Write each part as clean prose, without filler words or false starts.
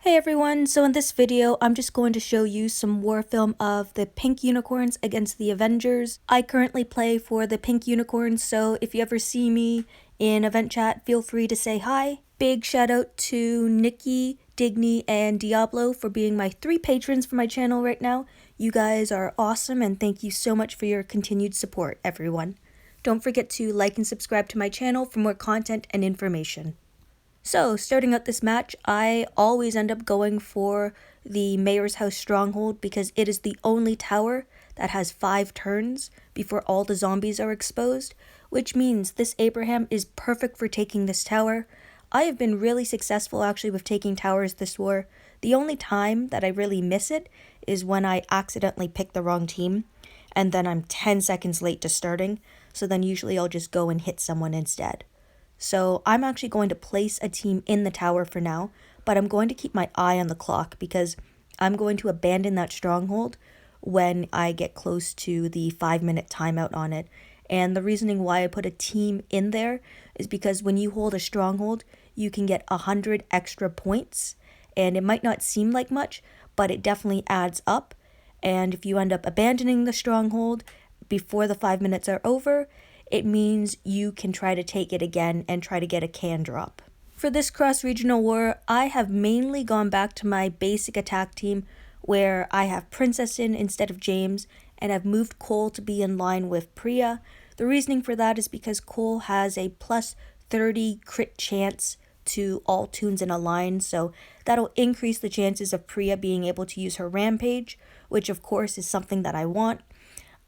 Hey everyone, so in this video, I'm just going to show you some war film of the Pink Unicorns against the Avengers. I currently play for the Pink Unicorns, so if you ever see me in event chat, feel free to say hi. Big shout out to Nikki, Digny, and Diablo for being my 3 patrons for my channel right now. You guys are awesome and thank you so much for your continued support, everyone. Don't forget to like and subscribe to my channel for more content and information. So, starting out this match, I always end up going for the Mayor's House Stronghold because it is the only tower that has 5 turns before all the zombies are exposed, which means this Abraham is perfect for taking this tower. I have been really successful actually with taking towers this war. The only time that I really miss it is when I accidentally pick the wrong team, and then I'm 10 seconds late to starting, so then usually I'll just go and hit someone instead. So I'm actually going to place a team in the tower for now, but I'm going to keep my eye on the clock because I'm going to abandon that stronghold when I get close to the 5-minute timeout on it. And the reasoning why I put a team in there is because when you hold a stronghold, you can get 100 extra points. And it might not seem like much, but it definitely adds up. And if you end up abandoning the stronghold before the 5 minutes are over, it means you can try to take it again and try to get a can drop. For this cross-regional war, I have mainly gone back to my basic attack team where I have Princess in instead of James, and I've moved Cole to be in line with Priya. The reasoning for that is because Cole has a plus 30 crit chance to all tunes in a line, so that'll increase the chances of Priya being able to use her Rampage, which of course is something that I want.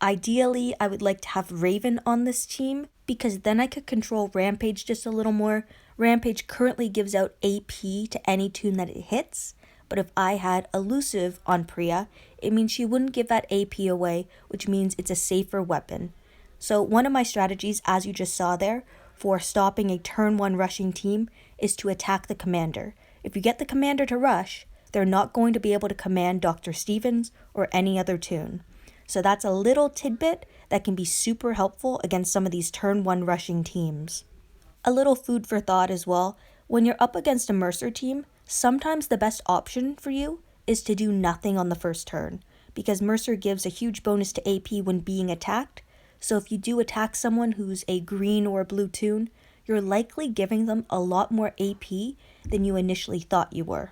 Ideally, I would like to have Raven on this team because then I could control Rampage just a little more. Rampage currently gives out AP to any tune that it hits, but if I had Elusive on Priya, it means she wouldn't give that AP away, which means it's a safer weapon. So one of my strategies, as you just saw there, for stopping a turn 1 rushing team is to attack the commander. If you get the commander to rush, they're not going to be able to command Dr. Stevens or any other tune. So that's a little tidbit that can be super helpful against some of these turn 1 rushing teams. A little food for thought as well. When you're up against a Mercer team, sometimes the best option for you is to do nothing on the first turn, because Mercer gives a huge bonus to AP when being attacked. So if you do attack someone who's a green or a blue tune, you're likely giving them a lot more AP than you initially thought you were.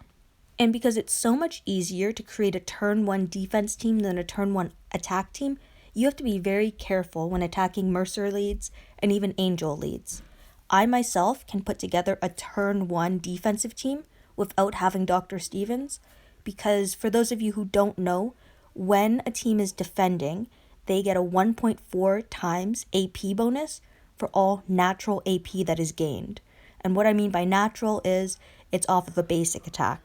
And because it's so much easier to create a turn 1 defense team than a turn 1 attack team, you have to be very careful when attacking Mercer leads and even Angel leads. I myself can put together a turn 1 defensive team without having Dr. Stevens, because for those of you who don't know, when a team is defending, they get a 1.4 times AP bonus for all natural AP that is gained. And what I mean by natural is it's off of a basic attack.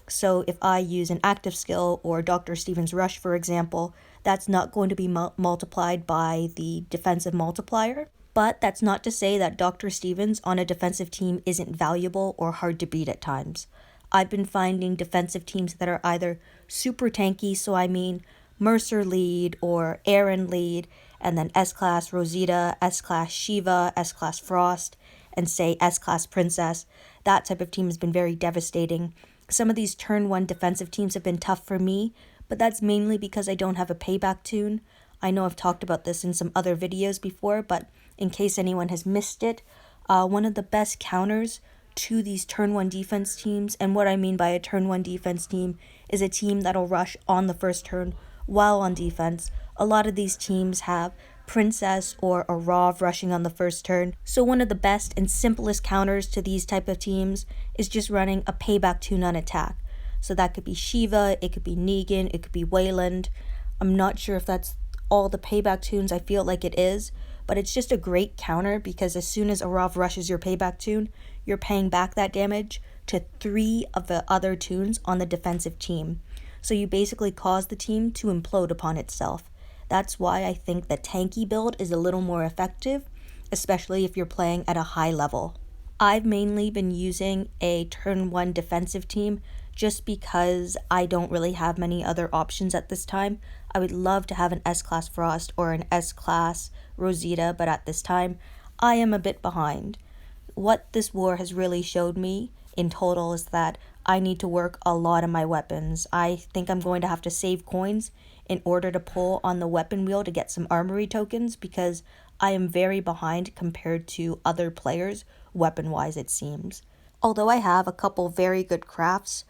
So if I use an active skill or Dr. Stevens Rush, for example, that's not going to be multiplied by the defensive multiplier. But that's not to say that Dr. Stevens on a defensive team isn't valuable or hard to beat at times. I've been finding defensive teams that are either super tanky, so I mean Mercer lead or Aaron lead, and then S-Class Rosita, S-Class Shiva, S-Class Frost, and say S-Class Princess. That type of team has been very devastating. Some of these turn 1 defensive teams have been tough for me, but that's mainly because I don't have a payback tune. I know I've talked about this in some other videos before, but in case anyone has missed it, one of the best counters to these turn 1 defense teams, and what I mean by a turn 1 defense team is a team that'll rush on the first turn while on defense. A lot of these teams have Princess or a Rav rushing on the first turn, so one of the best and simplest counters to these type of teams is just running a payback tune on attack. So that could be Shiva, it could be Negan, it could be Wayland. I'm not sure if that's all the payback tunes, I feel like it is, but it's just a great counter because as soon as a Rav rushes your payback tune, you're paying back that damage to 3 of the other tunes on the defensive team. So you basically cause the team to implode upon itself. That's why I think the tanky build is a little more effective, especially if you're playing at a high level. I've mainly been using a turn 1 defensive team just because I don't really have many other options at this time. I would love to have an S-Class Frost or an S-Class Rosita, but at this time, I am a bit behind. What this war has really showed me in total is that I need to work a lot on my weapons. I think I'm going to have to save coins in order to pull on the weapon wheel to get some armory tokens because I am very behind compared to other players, weapon-wise it seems. Although I have a couple very good crafts,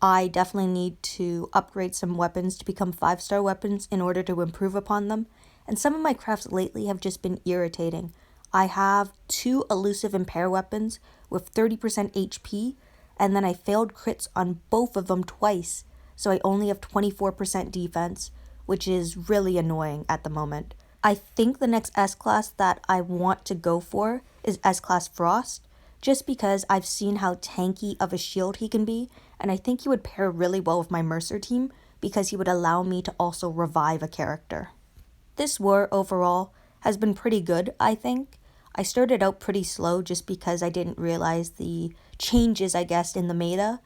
I definitely need to upgrade some weapons to become 5-star weapons in order to improve upon them, and some of my crafts lately have just been irritating. I have 2 elusive impair weapons with 30% HP, and then I failed crits on both of them twice, so I only have 24% defense, which is really annoying at the moment. I think the next S-Class that I want to go for is S-Class Frost, just because I've seen how tanky of a shield he can be, and I think he would pair really well with my Mercer team because he would allow me to also revive a character. This war overall has been pretty good, I think. I started out pretty slow just because I didn't realize the changes, I guess, in the meta,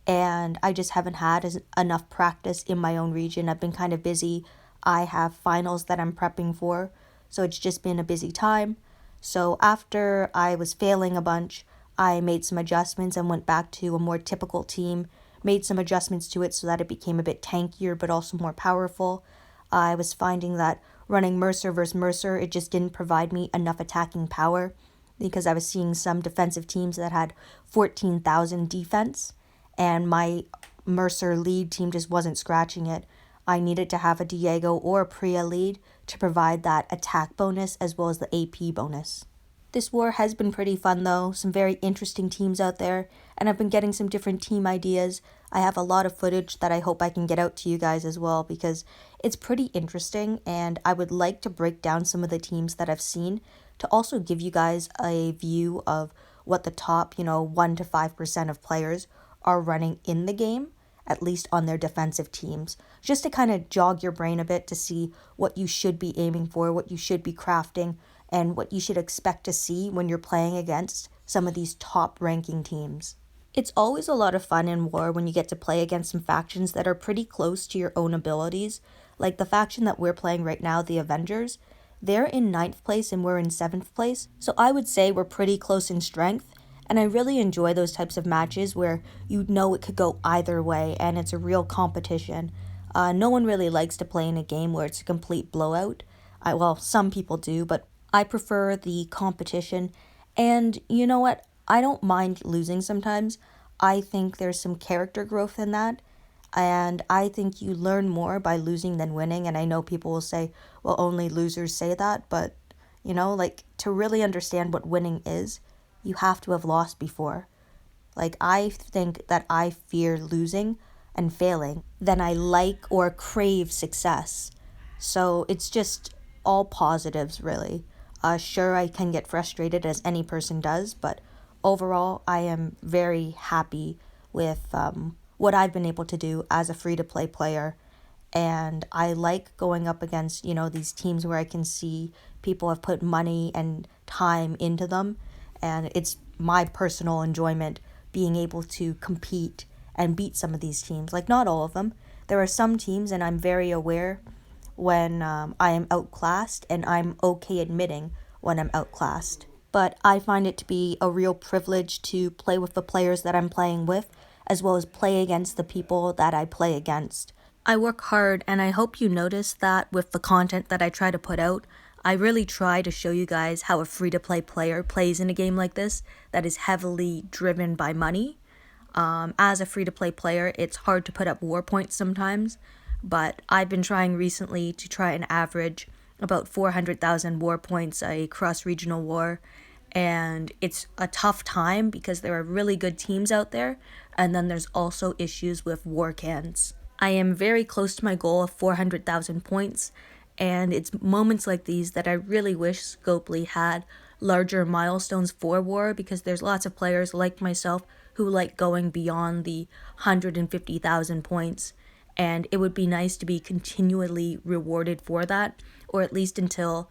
and I just haven't had enough practice in my own region. I've been kind of busy. I have finals that I'm prepping for, so it's just been a busy time. So after I was failing a bunch, I made some adjustments and went back to a more typical team, made some adjustments to it so that it became a bit tankier but also more powerful. I was finding that running Mercer versus Mercer, it just didn't provide me enough attacking power because I was seeing some defensive teams that had 14,000 defense, and my Mercer lead team just wasn't scratching it. I needed to have a Diego or a Priya lead to provide that attack bonus as well as the AP bonus. This war has been pretty fun though, some very interesting teams out there, and I've been getting some different team ideas. I have a lot of footage that I hope I can get out to you guys as well because it's pretty interesting, and I would like to break down some of the teams that I've seen to also give you guys a view of what the top, 1 to 5% of players are running in the game, at least on their defensive teams, just to kind of jog your brain a bit to see what you should be aiming for, what you should be crafting, and what you should expect to see when you're playing against some of these top ranking teams. It's always a lot of fun in war when you get to play against some factions that are pretty close to your own abilities, like the faction that we're playing right now, the Avengers. They're in 9th place and we're in 7th place, so I would say we're pretty close in strength, and I really enjoy those types of matches where you know it could go either way and it's a real competition. No one really likes to play in a game where it's a complete blowout. Well, some people do, but I prefer the competition, and you know what? I don't mind losing sometimes. I think there's some character growth in that, and I think you learn more by losing than winning, and I know people will say, well, only losers say that, but, to really understand what winning is, you have to have lost before. I think that I fear losing and failing than I like or crave success. So it's just all positives, really. Sure, I can get frustrated as any person does, but overall, I am very happy with what I've been able to do as a free-to-play player. And I like going up against, these teams where I can see people have put money and time into them. And it's my personal enjoyment being able to compete and beat some of these teams. Not all of them. There are some teams, and I'm very aware when I am outclassed, and I'm okay admitting when I'm outclassed. But I find it to be a real privilege to play with the players that I'm playing with, as well as play against the people that I play against. I work hard, and I hope you notice that with the content that I try to put out. I really try to show you guys how a free-to-play player plays in a game like this that is heavily driven by money. As a free-to-play player, it's hard to put up war points sometimes, but I've been trying recently to try and average about 400,000 war points a cross-regional war, and it's a tough time because there are really good teams out there, and then there's also issues with war cans. I am very close to my goal of 400,000 points, and it's moments like these that I really wish Scopely had larger milestones for war, because there's lots of players like myself who like going beyond the 150,000 points, and it would be nice to be continually rewarded for that, or at least until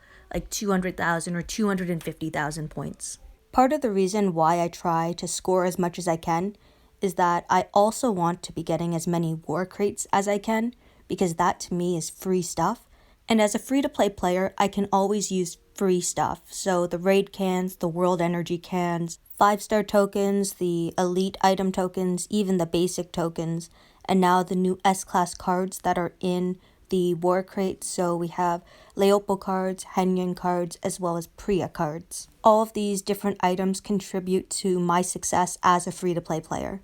200,000 or 250,000 points. Part of the reason why I try to score as much as I can is that I also want to be getting as many war crates as I can, because that to me is free stuff. And as a free-to-play player, I can always use free stuff. So the raid cans, the world energy cans, 5-star tokens, the elite item tokens, even the basic tokens, and now the new S-class cards that are in the war crate. So we have Laopo cards, Henygen cards, as well as Priya cards. All of these different items contribute to my success as a free-to-play player.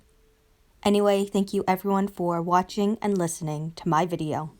Anyway, thank you everyone for watching and listening to my video.